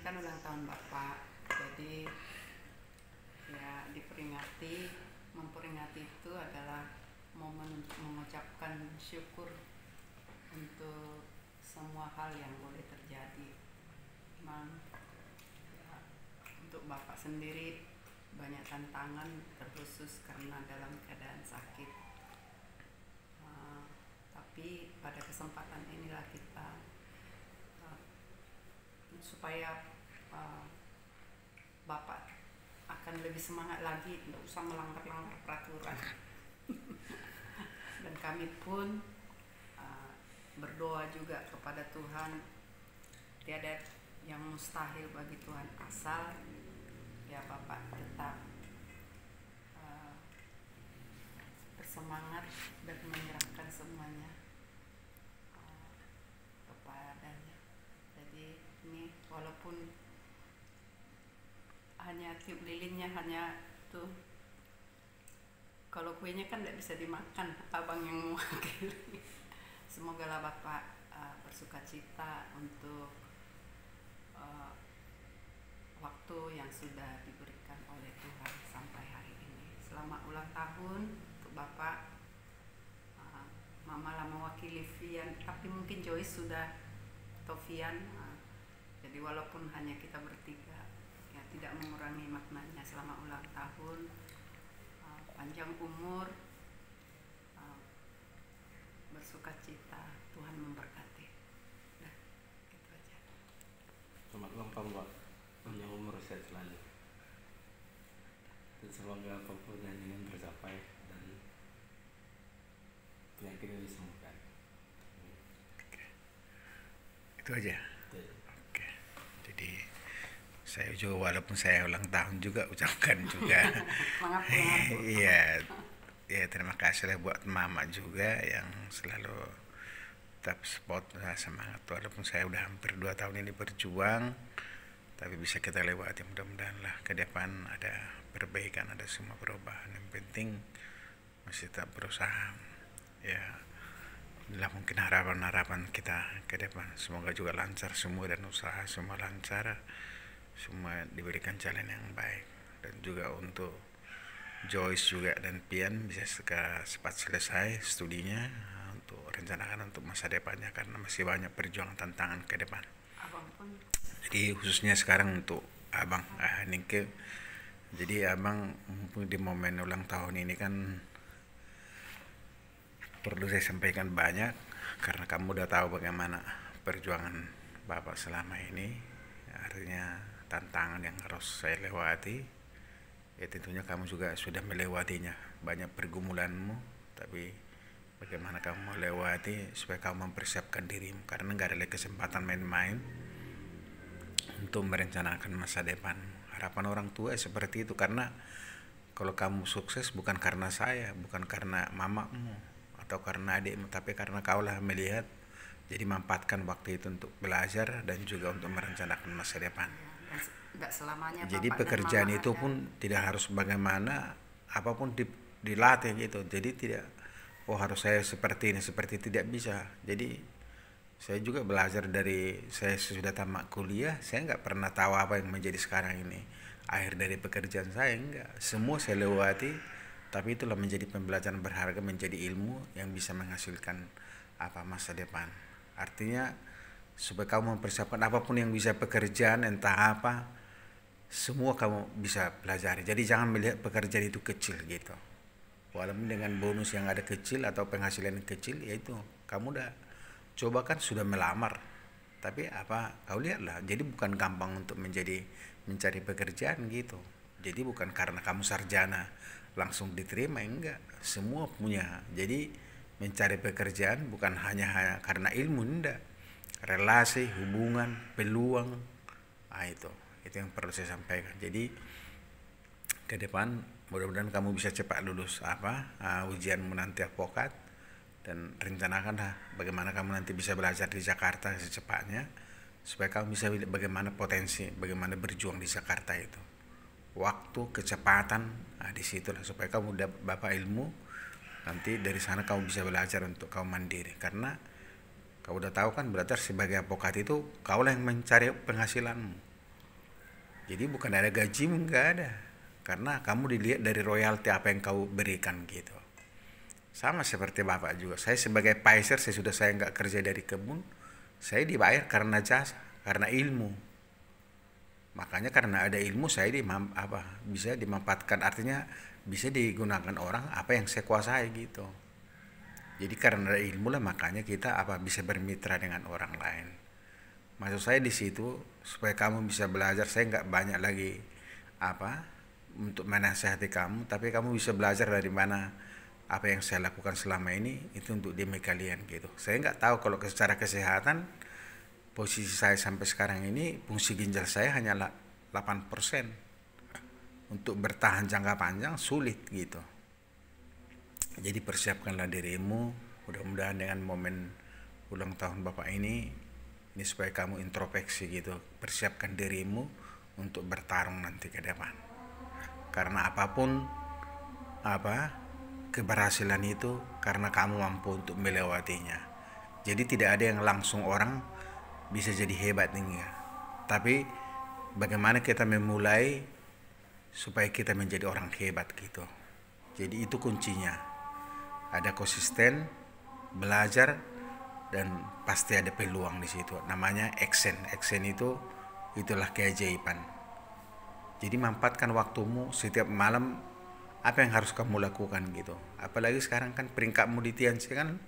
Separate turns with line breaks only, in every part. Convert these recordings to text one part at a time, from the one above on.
kan ulang tahun Bapak, jadi ya memperingati itu adalah momen untuk mengucapkan syukur untuk semua hal yang boleh terjadi. Memang ya, untuk Bapak sendiri banyak tantangan, terkhusus karena dalam keadaan sakit. Tapi pada kesempatan inilah kita supaya Bapak akan lebih semangat lagi, tidak usah melanggar peraturan. Dan kami pun berdoa juga kepada Tuhan, tiada yang mustahil bagi Tuhan, asal ya Bapak tetap bersemangat dan menyerahkan semuanya kepadanya. Jadi ini walaupun hanya tiup lilinnya hanya tuh, kalau kuenya kan tidak bisa dimakan, abang yang mewakili. Semoga lah Bapak bersuka cita untuk waktu yang sudah diberikan oleh Tuhan sampai hari ini. Selamat ulang tahun untuk Bapak. Mama lah mewakili Vian, tapi mungkin Joyce sudah atau Vian. Jadi walaupun hanya kita bertiga, ya tidak mengurangi maknanya. Selamat ulang tahun, panjang umur, bersuka cita, Tuhan memberkati. Nah, itu aja.
Selamat ulang tahun Pak, panjang umur sehat selalu, dan semoga apapun yang ingin tercapai dan penyakit ini disembuhkan.
Itu aja. Oke. Jadi saya juga walaupun saya ulang tahun juga ucapkan juga. Iya. Ya terima kasih lah buat mama juga yang selalu tetap support semangat, walaupun saya udah hampir 2 tahun ini berjuang, tapi bisa kita lewati, mudah-mudahan lah ke depan ada perbaikan, ada semua perubahan. Yang penting masih tetap berusaha. Ya inilah mungkin harapan-harapan kita ke depan, semoga juga lancar semua dan usaha semua lancar, semua diberikan jalan yang baik. Dan juga untuk Joyce juga dan Pian bisa cepat selesai studinya untuk rencanakan untuk masa depannya, karena masih banyak perjuangan tantangan ke depan.
Abang pun.
Jadi khususnya sekarang untuk abang, Ningke. Jadi abang mumpung di momen ulang tahun ini kan perlu saya sampaikan banyak, karena kamu udah tahu bagaimana perjuangan Bapak selama ini, artinya tantangan yang harus saya lewati. Ya tentunya kamu juga sudah melewatinya, banyak pergumulanmu, tapi bagaimana kamu melewati supaya kamu mempersiapkan dirimu, karena nggak ada kesempatan main-main untuk merencanakan masa depan. Harapan orang tua seperti itu, karena kalau kamu sukses bukan karena saya, bukan karena mamamu atau karena adikmu, tapi karena kaulah melihat, jadi manfaatkan waktu itu untuk belajar dan juga untuk merencanakan masa depan.
Enggak selamanya.
Jadi
Bapak
pekerjaan
dan Mama
itu pun tidak harus bagaimana, apapun dilatih gitu. Jadi tidak, harus saya seperti ini, seperti tidak bisa. Jadi saya juga belajar dari saya sudah tamat kuliah, saya nggak pernah tahu apa yang menjadi sekarang ini. Akhir dari pekerjaan saya enggak, semua saya lewati, tapi itulah menjadi pembelajaran berharga, menjadi ilmu yang bisa menghasilkan masa depan. Artinya supaya kamu mempersiapkan apapun yang bisa pekerjaan entah apa, semua kamu bisa pelajari. Jadi jangan melihat pekerjaan itu kecil gitu, walaupun dengan bonus yang ada kecil atau penghasilan yang kecil, yaitu kamu udah coba kan, sudah melamar, tapi kau lihatlah, jadi bukan gampang untuk mencari pekerjaan gitu. Jadi bukan karena kamu sarjana langsung diterima, enggak, semua punya. Jadi mencari pekerjaan bukan hanya karena ilmu, enggak, relasi, hubungan, peluang, itu yang perlu saya sampaikan. Jadi ke depan mudah-mudahan kamu bisa cepat lulus ujianmu nanti advokat, dan rencanakanlah bagaimana kamu nanti bisa belajar di Jakarta secepatnya, supaya kamu bisa lihat bagaimana potensi, bagaimana berjuang di Jakarta itu, waktu, kecepatan, disitulah supaya kamu dapat bapak ilmu, nanti dari sana kamu bisa belajar untuk kamu mandiri. Karena kau udah tahu kan, belajar sebagai advokat itu kaulah yang mencari penghasilanmu, Jadi bukan ada gajimu, nggak ada. Karena kamu dilihat dari royalti apa yang kau berikan gitu. Sama seperti Bapak juga. Saya sebagai Pfizer, saya nggak kerja dari kebun, saya dibayar karena jasa, karena ilmu. Makanya karena ada ilmu saya bisa dimanfaatkan, artinya bisa digunakan orang apa yang saya kuasai gitu. Jadi karena ada ilmu lah makanya kita bisa bermitra dengan orang lain. Maksud saya di situ supaya kamu bisa belajar. Saya nggak banyak lagi untuk menasihati kamu, tapi kamu bisa belajar dari mana apa yang saya lakukan selama ini itu untuk demi kalian gitu. Saya nggak tahu kalau secara kesehatan posisi saya sampai sekarang ini fungsi ginjal saya hanya 8%. Untuk bertahan jangka panjang sulit gitu. Jadi persiapkanlah dirimu, mudah-mudahan dengan momen ulang tahun Bapak ini supaya kamu introspeksi gitu, persiapkan dirimu untuk bertarung nanti ke depan. Karena apapun keberhasilan itu karena kamu mampu untuk melewatinya. Jadi tidak ada yang langsung orang bisa jadi hebat nih ya. Tapi bagaimana kita memulai supaya kita menjadi orang hebat gitu. Jadi itu kuncinya. Ada konsisten, belajar, dan pasti ada peluang di situ. Namanya action. Action itulah keajaiban. Jadi manfaatkan waktumu setiap malam apa yang harus kamu lakukan gitu. Apalagi sekarang kan peringkatmu di TNC kan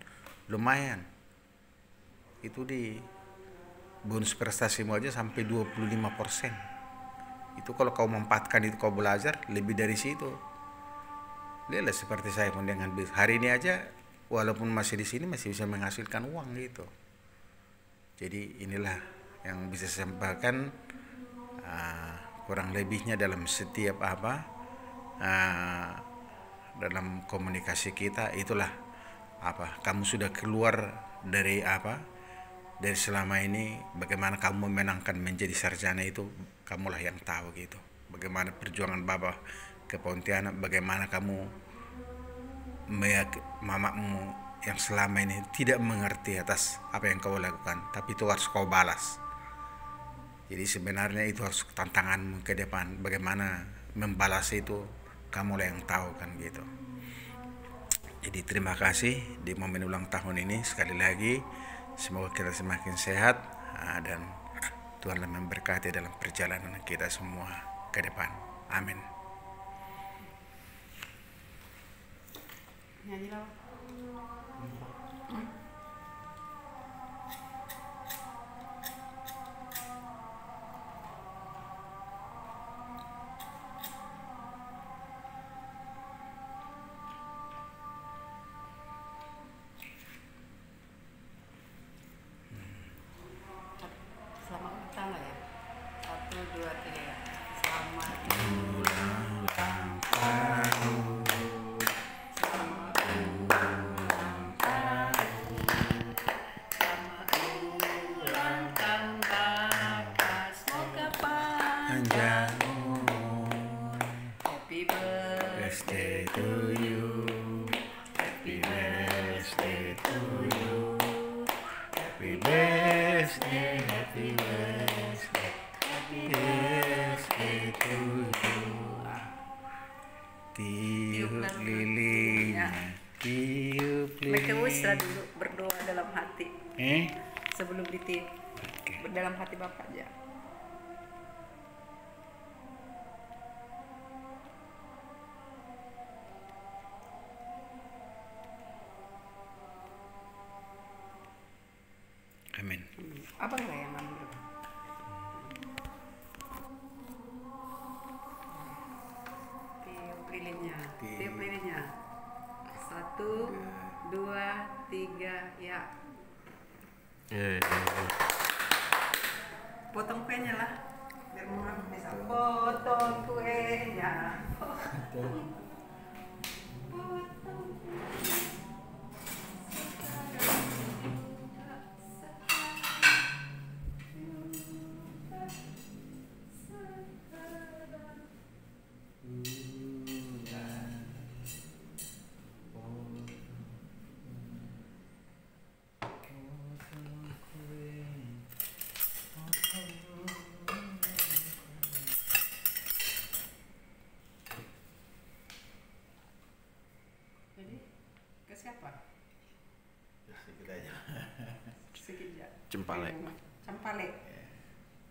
lumayan. Itu di bonus prestasimu aja sampai 25%. Itu kalau kau manfaatkan itu, kau belajar lebih dari situ. Lihatlah seperti saya pun dengan hari ini aja walaupun masih di sini masih bisa menghasilkan uang gitu. Jadi inilah yang bisa saya sampaikan, kurang lebihnya dalam setiap dalam komunikasi kita itulah kamu sudah keluar dari dari selama ini bagaimana kamu memenangkan menjadi sarjana itu kamulah yang tahu gitu. Bagaimana perjuangan Bapak ke Pontianak, bagaimana kamu mamamu yang selama ini tidak mengerti atas apa yang kau lakukan, tapi itu harus kau balas. Jadi sebenarnya itu harus tantanganmu ke depan, bagaimana membalas itu kamulah yang tahu kan gitu. Jadi terima kasih di momen ulang tahun ini sekali lagi, semoga kita semakin sehat dan Tuhanlah memberkati dalam perjalanan kita semua ke depan. Amin.
Nyanyilah. Selamat ulang tahun ya. 1, 2, 3. Selamat ulang tahun. Selamat ulang tahun. Selamat ulang tahun Bapak. Semoga panjang umur. Happy birthday to you. Happy birthday to you. Happy birthday, happy birthday, happy birthday to you.
Tiup lilinnya, tiup
Mereka
lilin.
usah dulu berdoa dalam hati sebelum ditiup.
Oke.
Dalam hati Bapak aja.
Amin.
Abang lah yang ambil. Tiup lilinnya. Tiup lilinnya. 1, 2, 3, ya. Potong kuenya lah. Biar mama bisa potong kuenya. Potong.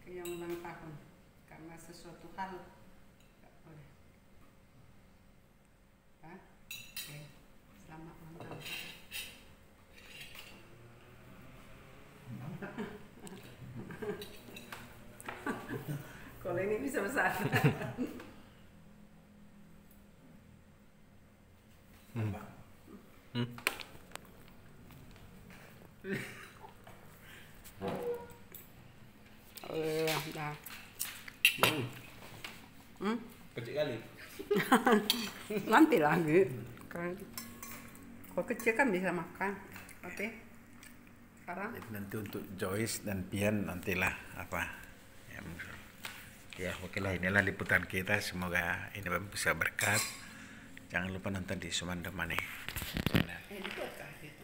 ke yang ulang tahun karena sesuatu hal nggak boleh. Hah? Oke, selamat ulang tahun. Kalau ini bisa besar. Dah.
Kecil kali.
Nanti lagi. Kalau kecil kan bisa makan. Oke. Sekarang
Jadi nanti untuk Joyce dan Pian nantilah apa ya oke lah, inilah liputan kita, semoga ini bisa berkat. Jangan lupa nonton di Sumanda Mane.
ini buat kah gitu.